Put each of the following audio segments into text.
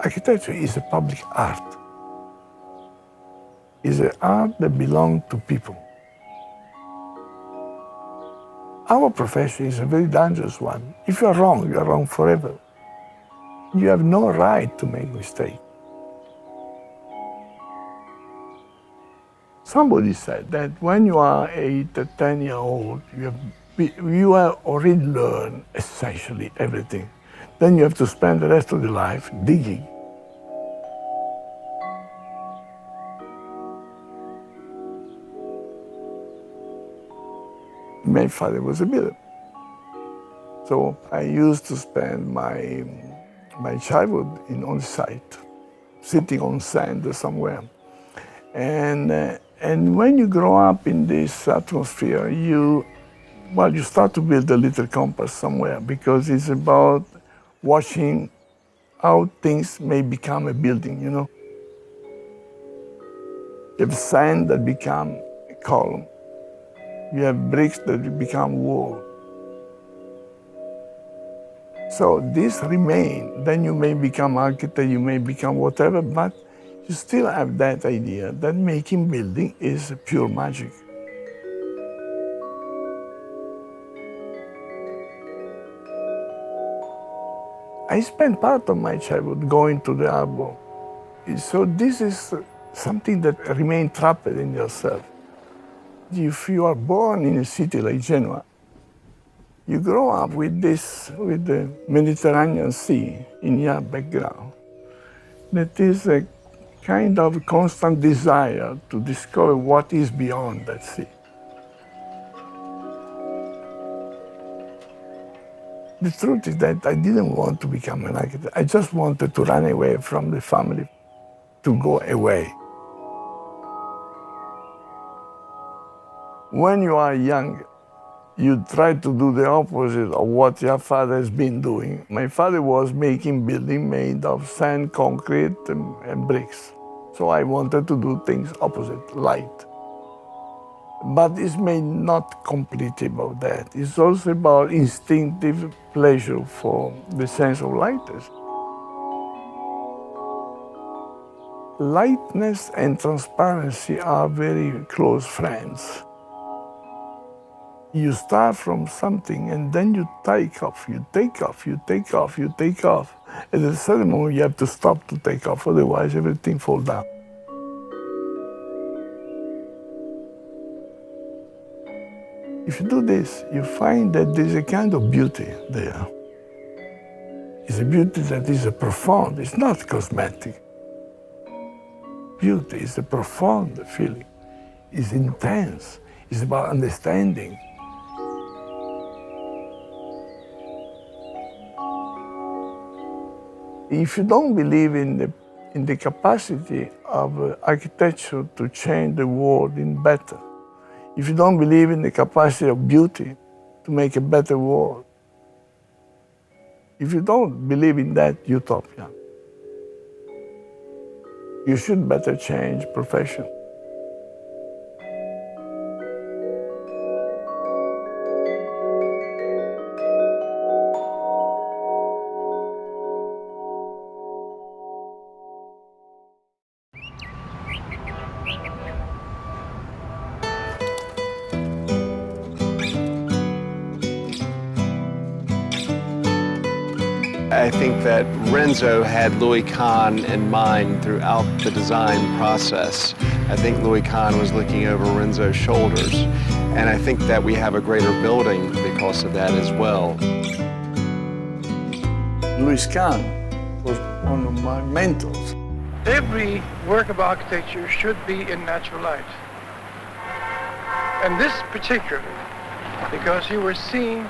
Architecture is a public art. It's an art that belongs to people. Our profession is a very dangerous one. If you are wrong forever. You have no right to make mistakes. Somebody said that when you are 8 or 10-year-old, you have already learned essentially everything. Then you have to spend the rest of your life digging. My father was a builder. So I used to spend my childhood on site, sitting on sand somewhere. And when you grow up in this atmosphere, you start to build a little compass somewhere, because it's about watching how things may become a building, you know. You have sand that become a column. You have bricks that become wall. So this remain. Then you may become architect, you may become whatever, but you still have that idea that making building is pure magic. I spent part of my childhood going to the harbor. So this is something that remains trapped in yourself. If you are born in a city like Genoa, you grow up with the Mediterranean Sea in your background. That is a kind of constant desire to discover what is beyond that sea. The truth is that I didn't want to become an architect. I just wanted to run away from the family, to go away. When you are young, you try to do the opposite of what your father has been doing. My father was making buildings made of sand, concrete, and bricks. So I wanted to do things opposite, light. But it's not completely about that. It's also about instinctive pleasure for the sense of lightness. Lightness and transparency are very close friends. You start from something and then you take off, you take off, you take off, you take off. At a certain moment you have to stop to take off, otherwise everything falls down. If you do this, you find that there's a kind of beauty there. It's a beauty that is profound, it's not cosmetic. Beauty is a profound feeling, it's intense, it's about understanding. If you don't believe in the capacity of architecture to change the world in better, if you don't believe in the capacity of beauty to make a better world, if you don't believe in that utopia, you should better change profession. I think that Renzo had Louis Kahn in mind throughout the design process. I think Louis Kahn was looking over Renzo's shoulders, and I think that we have a greater building because of that as well. Louis Kahn was one of my mentors. Every work of architecture should be in natural light. And this particularly, because you were seeing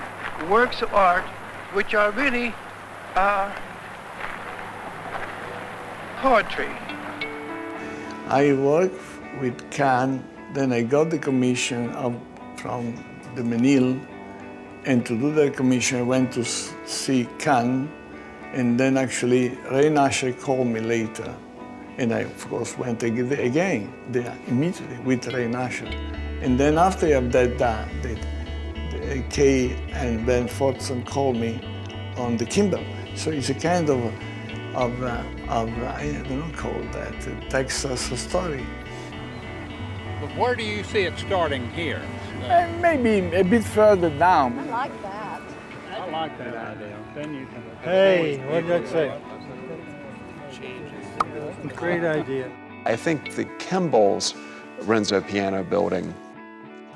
works of art which are really poetry. I worked with Kahn, then I got the commission from the Menil, and to do that commission I went to see Kahn, and then actually Ray Nasher called me later, and I of course went again there immediately with Ray Nasher. And then after I have that done, the Kay and Ben Fortson called me on the Kimball. So it's a kind of I don't know, called that, Texas story. But where do you see it starting here? Maybe a bit further down. I like that. I like that idea. Then you can... Hey, what did I say? Great idea. I think the Kimball's Renzo Piano building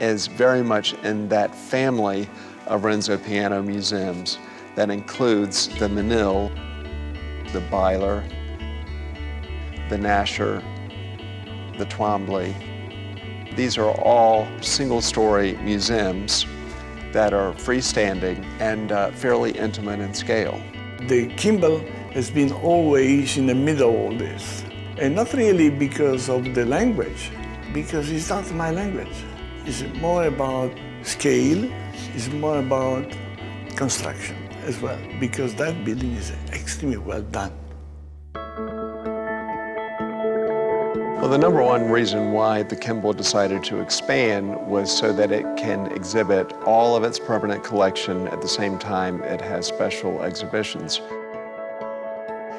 is very much in that family of Renzo Piano museums that includes the Menil, the Byler, the Nasher, the Twombly. These are all single-story museums that are freestanding and fairly intimate in scale. The Kimball has been always in the middle of all this. And not really because of the language, because it's not my language. It's more about scale, it's more about construction as well, because that building is extremely well done. Well, the number one reason why the Kimball decided to expand was so that it can exhibit all of its permanent collection at the same time it has special exhibitions.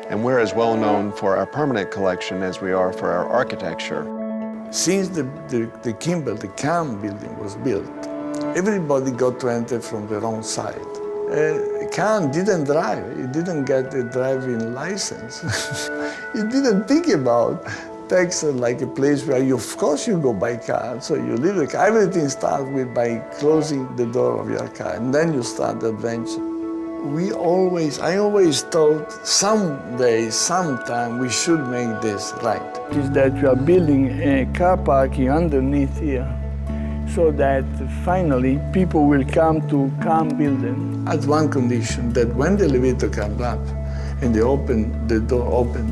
And we're as well known for our permanent collection as we are for our architecture. Since the Kimball, the Kahn building was built, everybody got to enter from the wrong side. Kahn didn't drive, he didn't get a driving license. He didn't think about Texas like a place where of course you go by car, so you leave the car. Everything starts with by closing the door of your car, and then you start the adventure. I always thought someday, sometime, we should make this right. Is that we are building a car parking underneath here, so that finally people will come to Kahn building. At one condition, that when the elevator comes up and the door open,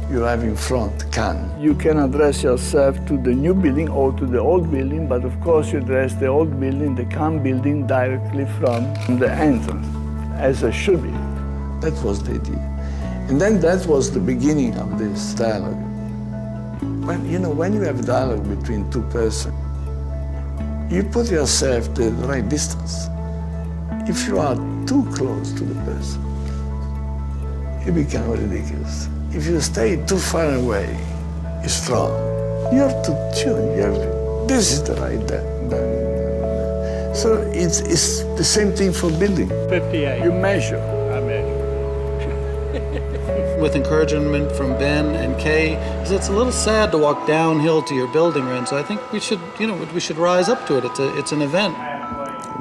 you have in front Kahn. You can address yourself to the new building or to the old building, but of course you address the old building, the Kahn building, directly from the entrance, as it should be. That was the idea. And then that was the beginning of this dialogue. When you have a dialogue between two persons, you put yourself at the right distance. If you are too close to the person, it becomes ridiculous. If you stay too far away, it's wrong. You have to tune. This is the right depth. So it's the same thing for building. 58. You measure. I measure. With encouragement from Ben and Kay, it's a little sad to walk downhill to your building, Renzo. I think we should rise up to it. It's an event.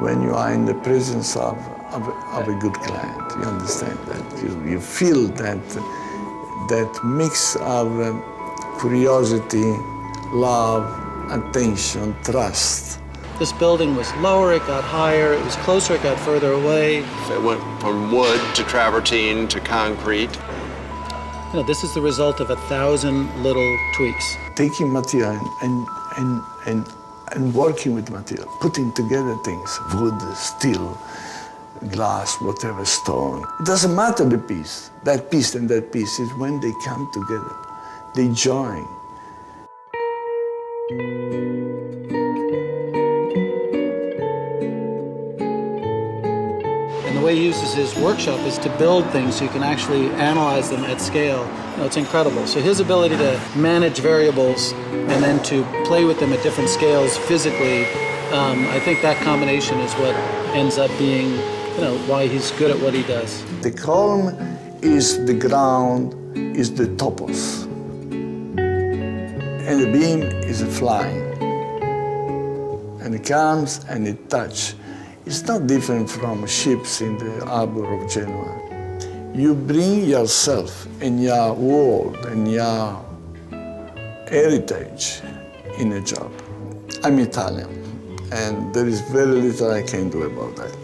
When you are in the presence of a good client, you understand that. You feel that mix of curiosity, love, attention, trust. This building was lower, it got higher, it was closer, it got further away. It went from wood to travertine to concrete. This is the result of 1,000 little tweaks. Taking material and working with material, putting together things, wood, steel, glass, whatever, stone. It doesn't matter the piece. That piece and that piece is when they come together, they join. And the way he uses his workshop is to build things so you can actually analyze them at scale. It's incredible. So his ability to manage variables and then to play with them at different scales physically, I think that combination is what ends up being why he's good at what he does. The column is the ground, is the topos. And the beam is a flying. And it comes and it touches. It's not different from ships in the harbor of Genoa. You bring yourself and your world and your heritage in a job. I'm Italian, and there is very little I can do about that.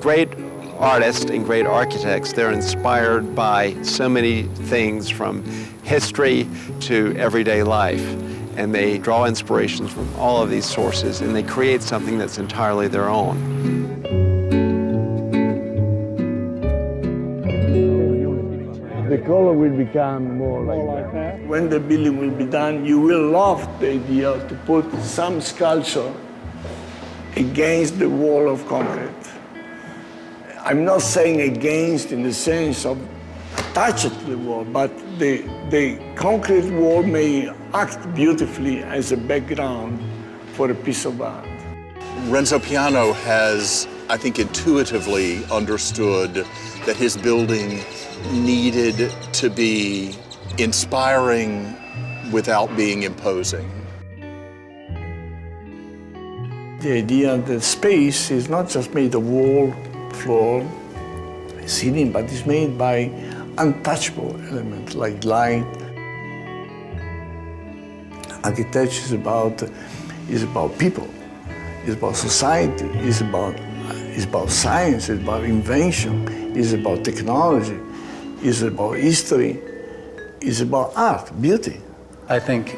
Great artists and great architects, they're inspired by so many things from history to everyday life. And they draw inspirations from all of these sources and they create something that's entirely their own. The color will become more like that. When the building will be done, you will love the idea to put some sculpture against the wall of concrete. I'm not saying against in the sense of attached to the wall, but the concrete wall may act beautifully as a background for a piece of art. Renzo Piano has, I think, intuitively understood that his building needed to be inspiring without being imposing. The idea that space is not just made of wall, floor, ceiling, but it's made by untouchable elements like light. Architecture is about people, it's about society, it's about science, it's about invention, it's about technology, it's about history, it's about art, beauty. I think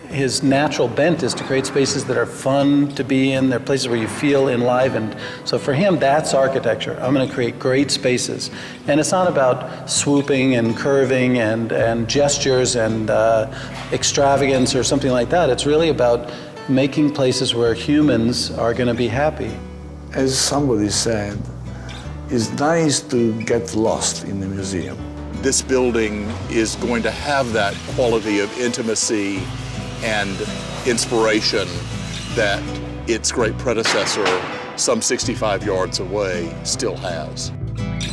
his natural bent is to create spaces that are fun to be in. They're places where you feel enlivened. So for him, that's architecture. I'm going to create great spaces. And it's not about swooping and curving and gestures and extravagance or something like that. It's really about making places where humans are going to be happy. As somebody said, it's nice to get lost in the museum. This building is going to have that quality of intimacy and inspiration that its great predecessor, some 65 yards away, still has.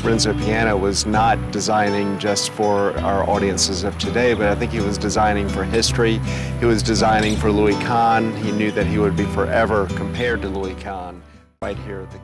Renzo Piano was not designing just for our audiences of today, but I think he was designing for history. He was designing for Louis Kahn. He knew that he would be forever compared to Louis Kahn right here at the